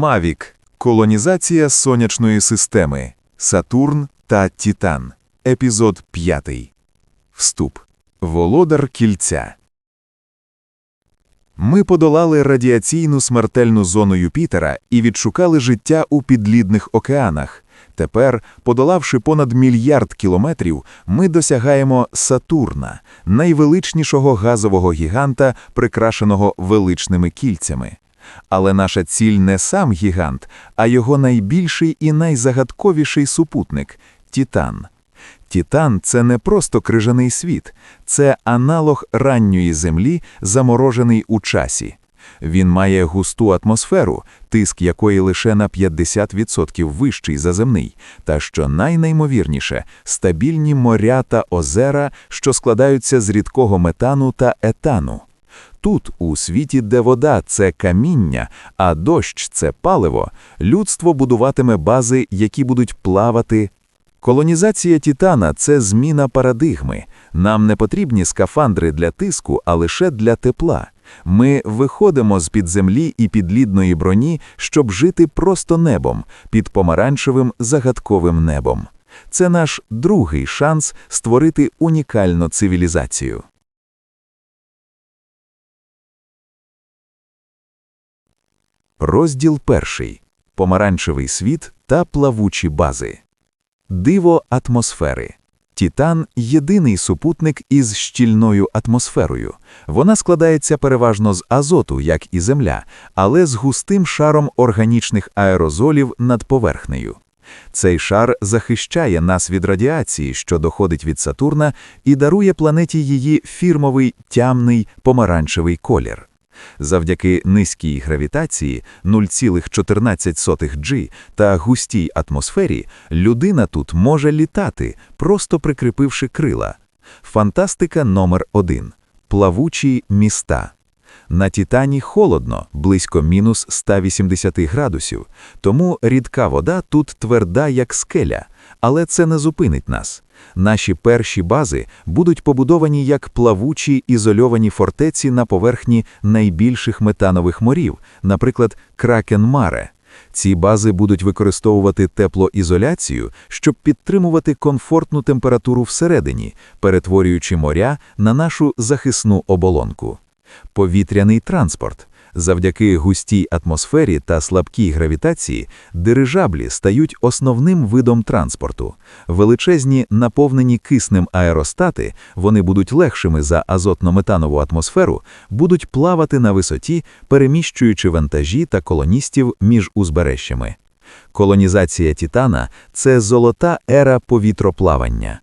Мавік. Колонізація сонячної системи. Сатурн та Титан. Епізод 5. Вступ. Володар кільця. Ми подолали радіаційну смертельну зону Юпітера і відшукали життя у підлідних океанах. Тепер, подолавши понад мільярд кілометрів, ми досягаємо Сатурна, найвеличнішого газового гіганта, прикрашеного величними кільцями. Але наша ціль не сам гігант, а його найбільший і найзагадковіший супутник – Титан. Титан – це не просто крижаний світ, це аналог ранньої Землі, заморожений у часі. Він має густу атмосферу, тиск якої лише на 50% вищий за земний, та, що найнеймовірніше, стабільні моря та озера, що складаються з рідкого метану та етану. Тут, у світі, де вода – це каміння, а дощ – це паливо, людство будуватиме бази, які будуть плавати. Колонізація Титана – це зміна парадигми. Нам не потрібні скафандри для тиску, а лише для тепла. Ми виходимо з-під землі і підлідної броні, щоб жити просто небом, під помаранчевим загадковим небом. Це наш другий шанс створити унікальну цивілізацію. Розділ 1. Помаранчевий світ та плавучі бази. Диво атмосфери. Титан – єдиний супутник із щільною атмосферою. Вона складається переважно з азоту, як і Земля, але з густим шаром органічних аерозолів над поверхнею. Цей шар захищає нас від радіації, що доходить від Сатурна, і дарує планеті її фірмовий тямний помаранчевий колір. Завдяки низькій гравітації 0,14 G та густій атмосфері людина тут може літати, просто прикріпивши крила. Фантастика номер 1. Плавучі міста. На Титані холодно, близько мінус 180 градусів, тому рідка вода тут тверда, як скеля. Але це не зупинить нас. Наші перші бази будуть побудовані як плавучі ізольовані фортеці на поверхні найбільших метанових морів, наприклад, Кракен-Маре. Ці бази будуть використовувати теплоізоляцію, щоб підтримувати комфортну температуру всередині, перетворюючи моря на нашу захисну оболонку. Повітряний транспорт. Завдяки густій атмосфері та слабкій гравітації дирижаблі стають основним видом транспорту. Величезні, наповнені киснем аеростати, вони будуть легшими за азотно-метанову атмосферу, будуть плавати на висоті, переміщуючи вантажі та колоністів між узбережжями. Колонізація Титана – це золота ера повітроплавання.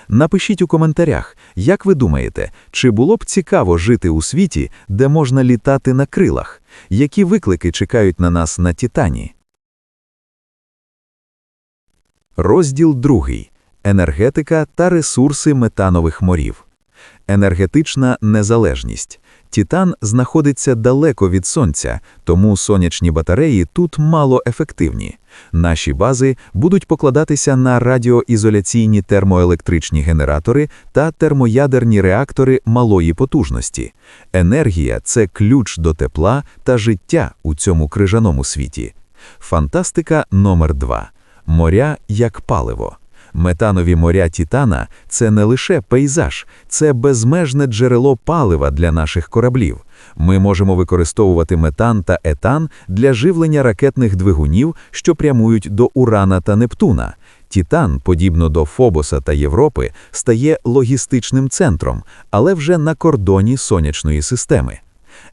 Напишіть у коментарях, як ви думаєте, чи було б цікаво жити у світі, де можна літати на крилах? Які виклики чекають на нас на Титані? Розділ 2. Енергетика та ресурси метанових морів. Енергетична незалежність. Титан знаходиться далеко від Сонця, тому сонячні батареї тут малоефективні. Наші бази будуть покладатися на радіоізоляційні термоелектричні генератори та термоядерні реактори малої потужності. Енергія – це ключ до тепла та життя у цьому крижаному світі. Фантастика номер 2. Моря як паливо. Метанові моря Титана – це не лише пейзаж, це безмежне джерело палива для наших кораблів. Ми можемо використовувати метан та етан для живлення ракетних двигунів, що прямують до Урана та Нептуна. Титан, подібно до Фобоса та Європи, стає логістичним центром, але вже на кордоні сонячної системи.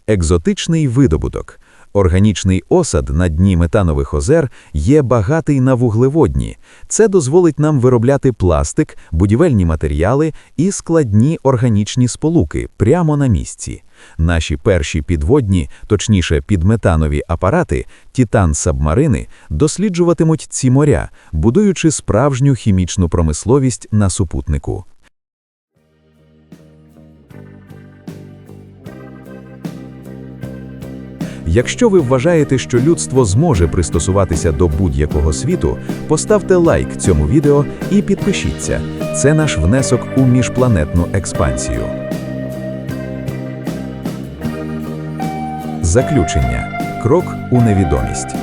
Екзотичний видобуток. Органічний осад на дні метанових озер є багатий на вуглеводні. Це дозволить нам виробляти пластик, будівельні матеріали і складні органічні сполуки прямо на місці. Наші перші підводні, точніше підметанові апарати, Титан-сабмарини, досліджуватимуть ці моря, будуючи справжню хімічну промисловість на супутнику. Якщо ви вважаєте, що людство зможе пристосуватися до будь-якого світу, поставте лайк цьому відео і підпишіться. Це наш внесок у міжпланетну експансію. Заключення. Крок у невідомість.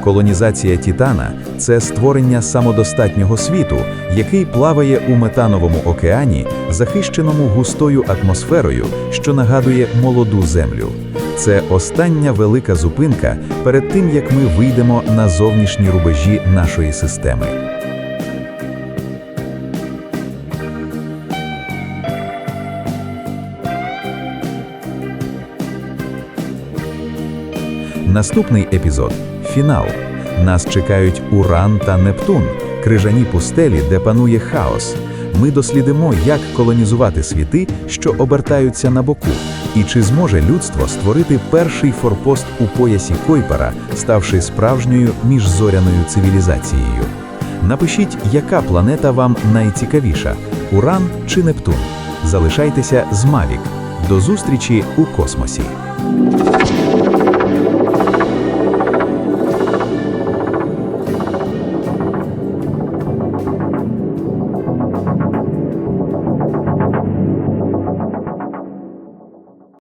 Колонізація Титана – це створення самодостатнього світу, який плаває у метановому океані, захищеному густою атмосферою, що нагадує молоду Землю. Це остання велика зупинка перед тим, як ми вийдемо на зовнішні рубежі нашої системи. Наступний епізод – фінал. Нас чекають Уран та Нептун – крижані пустелі, де панує хаос. Ми дослідимо, як колонізувати світи, що обертаються на боку, і чи зможе людство створити перший форпост у поясі Койпера, ставши справжньою міжзоряною цивілізацією. Напишіть, яка планета вам найцікавіша – Уран чи Нептун. Залишайтеся з Mavic. До зустрічі у космосі!